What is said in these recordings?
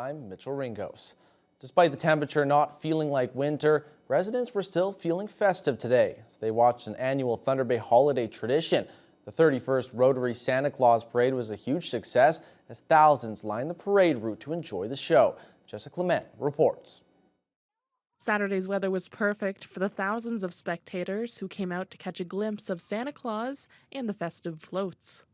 I'm Mitchell Ringos. Despite the temperature not feeling like winter, residents were still feeling festive today as they watched an annual Thunder Bay holiday tradition. The 31st Rotary Santa Claus Parade was a huge success as thousands lined the parade route to enjoy the show. Jessica Clement reports. Saturday's weather was perfect for the thousands of spectators who came out to catch a glimpse of Santa Claus and the festive floats.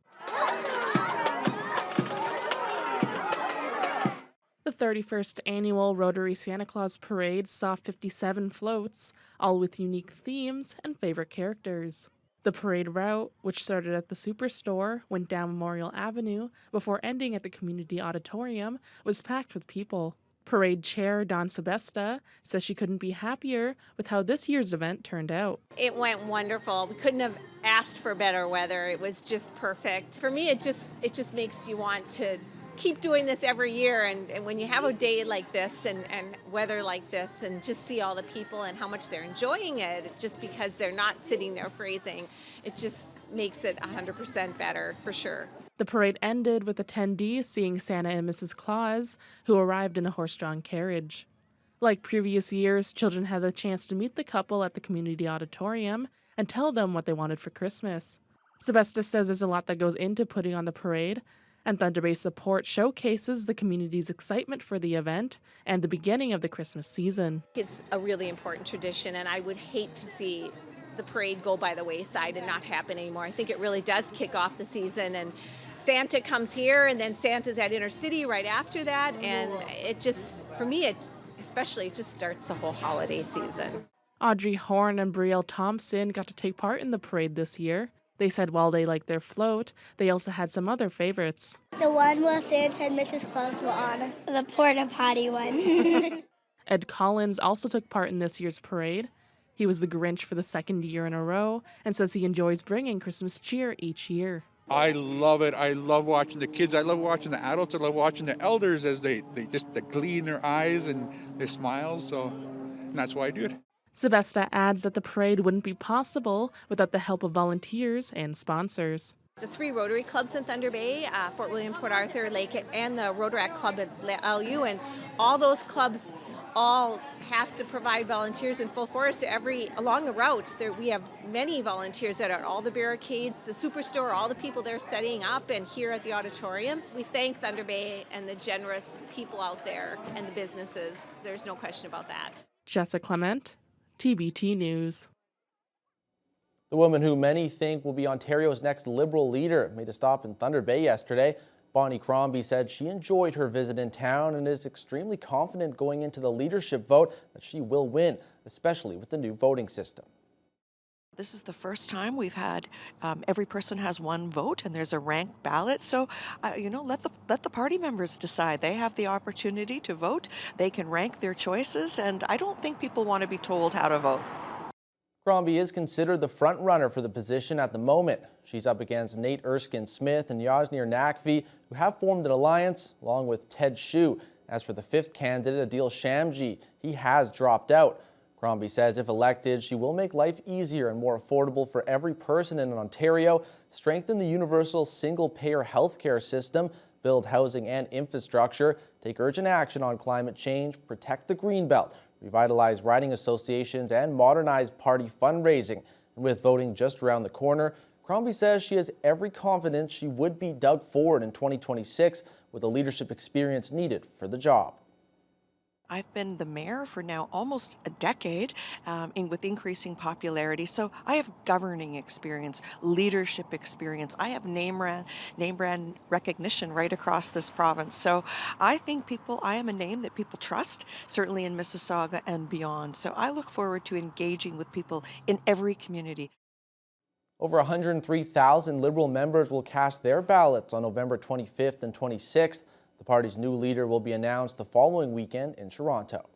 The 31st annual Rotary Santa Claus Parade saw 57 floats, all with unique themes and favorite characters. The parade route, which started at the Superstore, went down Memorial Avenue before ending at the Community Auditorium, was packed with people. Parade Chair Dawn Sebesta says she couldn't be happier with how this year's event turned out. It went wonderful. We couldn't have asked for better weather. It was just perfect. For me, it just makes you want to keep doing this every year. And when you have a day like this and weather like this and just see all the people and how much they're enjoying it, just because they're not sitting there freezing, it just makes it 100% better for sure. The parade ended with attendees seeing Santa and Mrs. Claus, who arrived in a horse-drawn carriage. Like previous years, children had the chance to meet the couple at the community auditorium and tell them what they wanted for Christmas. Sebesta says there's a lot that goes into putting on the parade, and Thunder Bay support showcases the community's excitement for the event and the beginning of the Christmas season. It's a really important tradition, and I would hate to see the parade go by the wayside and not happen anymore. I think it really does kick off the season, and Santa comes here, and then Santa's at Inner City right after that, and it just, for me, it just starts the whole holiday season. Audrey Horn and Brielle Thompson got to take part in the parade this year. They said while they liked their float, they also had some other favorites. The one where Santa and Mrs. Claus were on. The porta potty one. Ed Collins also took part in this year's parade. He was the Grinch for the second year in a row and says he enjoys bringing Christmas cheer each year. I love it. I love watching the kids. I love watching the adults. I love watching the elders as they just the glee in their eyes and their smiles. And that's why I do it. Sebesta adds that the parade wouldn't be possible without the help of volunteers and sponsors. The 3 Rotary clubs in Thunder Bay, Fort William, Port Arthur, Lake, and the Rotaract Club at LU, and all those clubs all have to provide volunteers in full force along the route. We have many volunteers that are at all the barricades, the Superstore, all the people they're setting up, and here at the auditorium. We thank Thunder Bay and the generous people out there and the businesses. There's no question about that. Jessica Clement, TBT News. The woman who many think will be Ontario's next Liberal leader made a stop in Thunder Bay yesterday. Bonnie Crombie said she enjoyed her visit in town and is extremely confident going into the leadership vote that she will win, especially with the new voting system. This is the first time we've had every person has one vote and there's a ranked ballot. So, let the party members decide. They have the opportunity to vote. They can rank their choices, and I don't think people want to be told how to vote. Crombie is considered the front runner for the position at the moment. She's up against Nate Erskine-Smith and Yasnir Nakvi, who have formed an alliance, along with Ted Hsu. As for the 5th candidate, Adil Shamji, he has dropped out. Crombie says if elected, she will make life easier and more affordable for every person in Ontario, strengthen the universal single-payer healthcare system, build housing and infrastructure, take urgent action on climate change, protect the Greenbelt, revitalize riding associations, and modernize party fundraising. And with voting just around the corner, Crombie says she has every confidence she would beat Doug Ford in 2026 with the leadership experience needed for the job. I've been the mayor for now almost a decade with increasing popularity. So I have governing experience, leadership experience. I have name brand recognition right across this province. So I think I am a name that people trust, certainly in Mississauga and beyond. So I look forward to engaging with people in every community. Over 103,000 Liberal members will cast their ballots on November 25th and 26th. The party's new leader will be announced the following weekend in Toronto.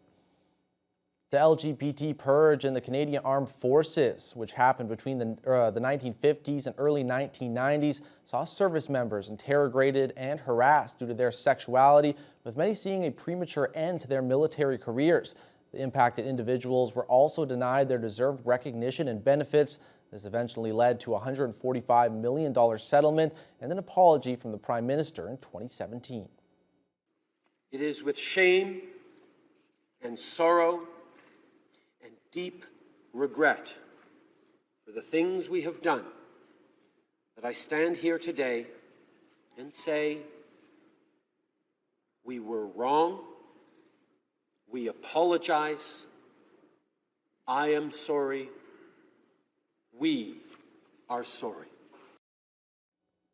The LGBT Purge in the Canadian Armed Forces, which happened between the 1950s and early 1990s, saw service members interrogated and harassed due to their sexuality, with many seeing a premature end to their military careers. The impacted individuals were also denied their deserved recognition and benefits. This eventually led to a $145 million settlement and an apology from the Prime Minister in 2017. It is with shame and sorrow and deep regret for the things we have done that I stand here today and say, we were wrong, we apologize, I am sorry, we are sorry.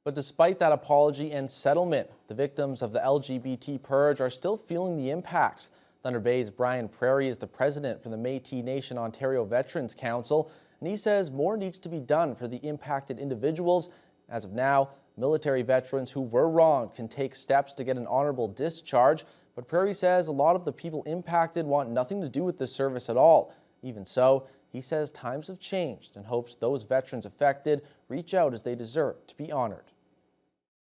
But despite that apology and settlement, the victims of the LGBT Purge are still feeling the impacts. Thunder Bay's Brian Prairie is the president for the Métis Nation Ontario Veterans Council, and he says more needs to be done for the impacted individuals. As of now, military veterans who were wronged can take steps to get an honorable discharge, but Prairie says a lot of the people impacted want nothing to do with this service at all. Even so, he says times have changed and hopes those veterans affected reach out as they deserve to be honored.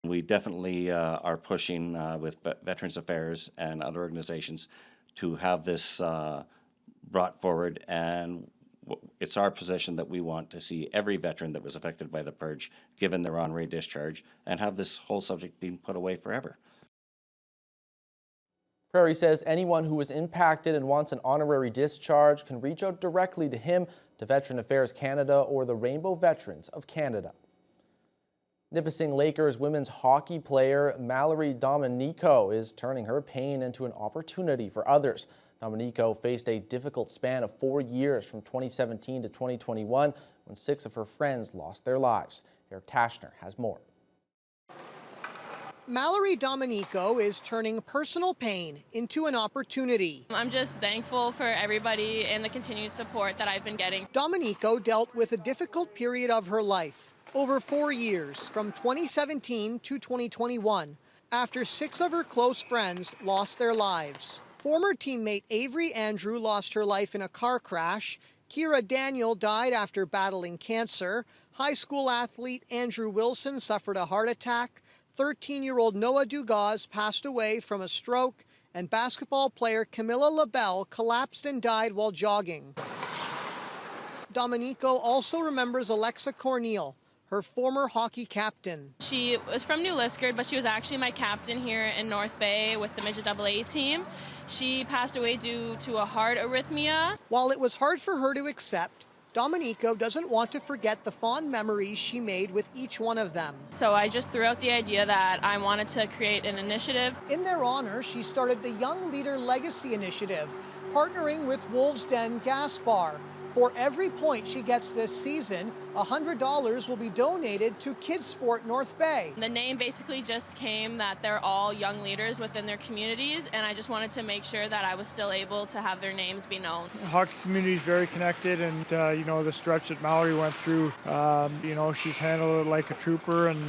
We definitely are pushing with Veterans Affairs and other organizations to have this brought forward, and it's our position that we want to see every veteran that was affected by the purge given their honorary discharge and have this whole subject being put away forever. Prairie says anyone who was impacted and wants an honorary discharge can reach out directly to him, to Veteran Affairs Canada or the Rainbow Veterans of Canada. Nipissing Lakers women's hockey player Mallory Domenico is turning her pain into an opportunity for others. Domenico faced a difficult span of 4 years from 2017 to 2021 when 6 of her friends lost their lives. Eric Tashner has more. Mallory Domenico is turning personal pain into an opportunity. I'm just thankful for everybody and the continued support that I've been getting. Domenico dealt with a difficult period of her life. Over 4 years, from 2017 to 2021, after 6 of her close friends lost their lives. Former teammate Avery Andrew lost her life in a car crash. Kira Daniel died after battling cancer. High school athlete Andrew Wilson suffered a heart attack. 13-year-old Noah Dugas passed away from a stroke. And basketball player Camilla LaBelle collapsed and died while jogging. Domenico also remembers Alexa Corneal, her former hockey captain. She was from New Liskeard, but she was actually my captain here in North Bay with the Midget AA team. She passed away due to a heart arrhythmia. While it was hard for her to accept, Domenico doesn't want to forget the fond memories she made with each one of them. So I just threw out the idea that I wanted to create an initiative. In their honor, she started the Young Leader Legacy Initiative, partnering with Wolves Den Gas Bar. For every point she gets this season, $100 will be donated to Kids Sport North Bay. The name basically just came that they're all young leaders within their communities, and I just wanted to make sure that I was still able to have their names be known. The hockey community is very connected, and the stretch that Mallory went through, she's handled it like a trooper, and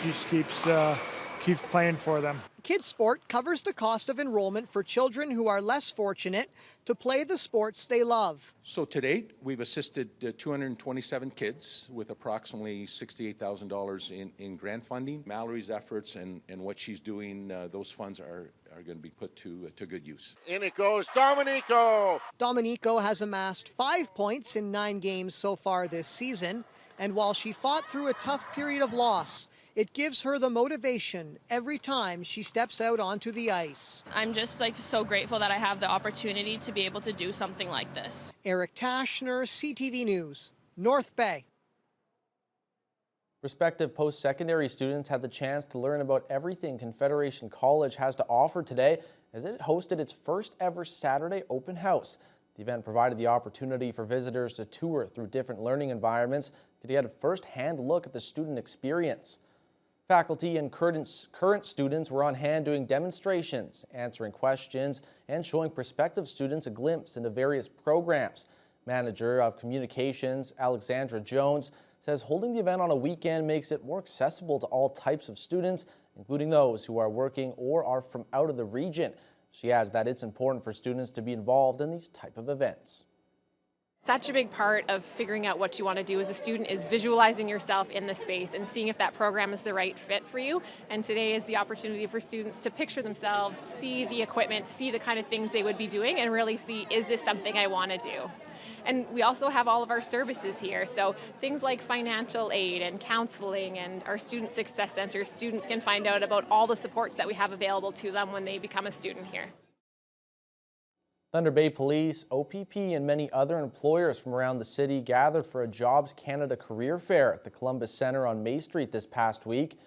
she just keeps playing for them. Kids Sport covers the cost of enrollment for children who are less fortunate to play the sports they love. So to date, we've assisted 227 kids with approximately $68,000 in grant funding. Mallory's efforts and what she's doing, those funds are going to be put to good use. In it goes Domenico! Domenico has amassed 5 points in 9 games so far this season, and while she fought through a tough period of loss, it gives her the motivation every time she steps out onto the ice. I'm just so grateful that I have the opportunity to be able to do something like this. Eric Tashner, CTV News, North Bay. Prospective post-secondary students had the chance to learn about everything Confederation College has to offer today as it hosted its first ever Saturday open house. The event provided the opportunity for visitors to tour through different learning environments to get a first-hand look at the student experience. Faculty and current students were on hand doing demonstrations, answering questions, and showing prospective students a glimpse into various programs. Manager of Communications, Alexandra Jones, says holding the event on a weekend makes it more accessible to all types of students, including those who are working or are from out of the region. She adds that it's important for students to be involved in these type of events. Such a big part of figuring out what you want to do as a student is visualizing yourself in the space and seeing if that program is the right fit for you. And today is the opportunity for students to picture themselves, see the equipment, see the kind of things they would be doing, and really see, is this something I want to do? And we also have all of our services here. So things like financial aid and counseling and our Student Success Center, students can find out about all the supports that we have available to them when they become a student here. Thunder Bay Police, OPP, and many other employers from around the city gathered for a Jobs Canada career fair at the Columbus Centre on May Street this past week.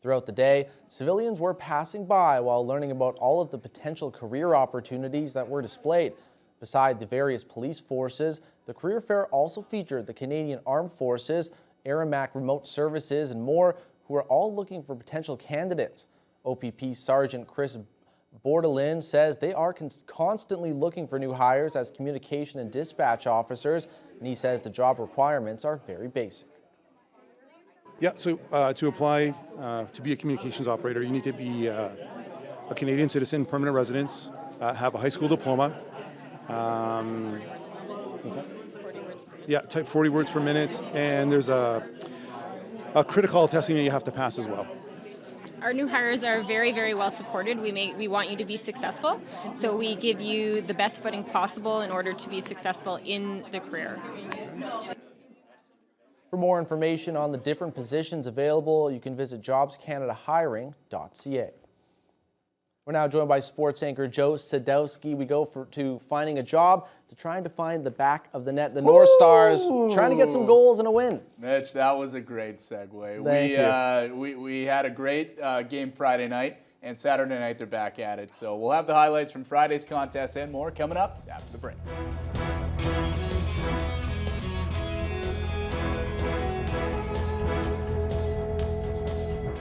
Throughout the day, civilians were passing by while learning about all of the potential career opportunities that were displayed. Beside the various police forces, the career fair also featured the Canadian Armed Forces, Aramac Remote Services, and more, who are all looking for potential candidates. OPP Sergeant Chris Bordelin says they are constantly looking for new hires as communication and dispatch officers, and he says the job requirements are very basic. Yeah, so to apply to be a communications operator, you need to be a Canadian citizen, permanent residence, have a high school diploma. Type 40 words per minute, and there's a critical testing that you have to pass as well. Our new hires are very, very well supported. We want you to be successful, so we give you the best footing possible in order to be successful in the career. For more information on the different positions available, you can visit jobscanadahiring.ca. We're now joined by sports anchor Joe Sadowski. We go to finding a job to trying to find the back of the net. The North Stars trying to get some goals and a win. Mitch, that was a great segue. We had a great game Friday night, and Saturday night they're back at it. So we'll have the highlights from Friday's contest and more coming up after the break.